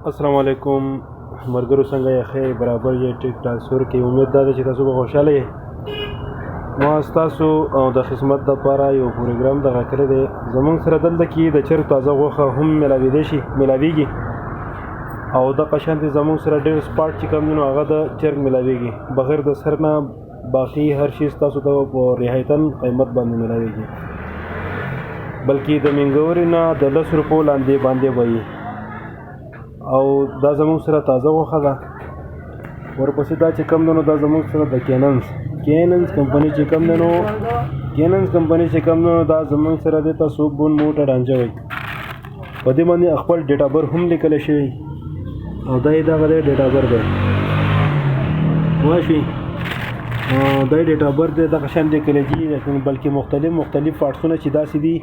السلام علیکم مرګرو څنګه یې خیر برابر یې ټیک ټرانسفر کې امید ده چې تاسو به خوشاله یې ما ستاسو د خدمت دپاره یو پروګرام دغه کړی دی زموږ سره دلته کې د چرګ تازه غوښه هم میلاویږي او دغه شانتې زموږ سره ډېر سپاټ چې کوم دی نو هغه د چرګ میلاویږي بغیر د سر نه باقي هر شي ستاسو ته په رعایتاً قیمت باندې میلاویږي بلکې د منګورې نه د 10 روپو لاندې باندې به وي او دا زموږ سره تازه غوښه ده ورپسې دا چې کوم دی نو دا زموږ سره د کیننز کمپنۍ چې کوم دی نو دا زموږ سره دی تاسو بون موټه ډانجه وایي په دې باندې خپل ډیټ آف برث هم لیکلی شوی او دا یې دغه دی ډیټ آف برث دی واشي دا یې ډیټ آف برث دی دغه شان لیکلی کېږي بلکې مختلف پارټسونه چې داسې دي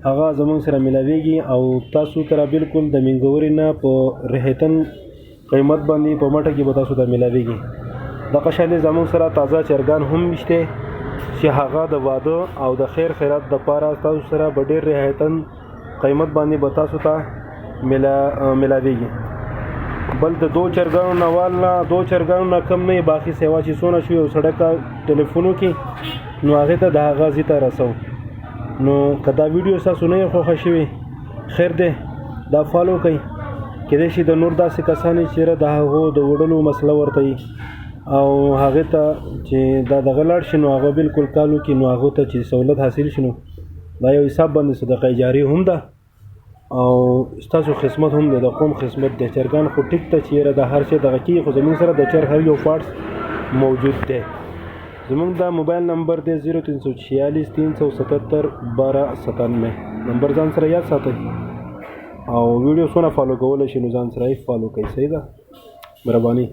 هغه زموږ سره میلاویږي او تاسو سره بالکل د منګورې نه په رعایتاً قیمت باندې په مټه کې به تاسو ته میلاویږي دغه شان زموږ سره تازه چرګان هم شته چې هغه د واده او د خیرات دپاره تاسو سره به ډېر رعایتاً قیمت باندې به تاسو ته میلاویږي بل د دو چرګانو نه کم نه باقي سیوا چې څونه شوي او سړک ته ټلیفونو کې نو هغې ته د هغه ځای ته رسو نو که دا ویډیو ستاسو نه یې خوښه شوې خیر دی دا فالو کوئ کیدای شي د نور داسې کسان چې د هغو د وړلو مسله ورته وي او هغې ته چې دا دغه لاړ شي نو هغه بالکل کال وکړي نو هغو ته چې سهولت حاصل شي نو دا یو حساب باندې صدقه جاري هم ده او ستاسو خدمت هم دی د قوم خدمت دی چرګان خو ټیک ته چې یاره د هر شی دغه کېږي خو زموږ سره د چرګ هر یو پارټس موجود دی زموږ دا موبایل نمبر دی 0346 377 1297 نمبر ځان سره یاد ساتئ او ویډیو څونه فالو کولی شي نو ځان سره یې فالو کوئ صحیح ده مهرباني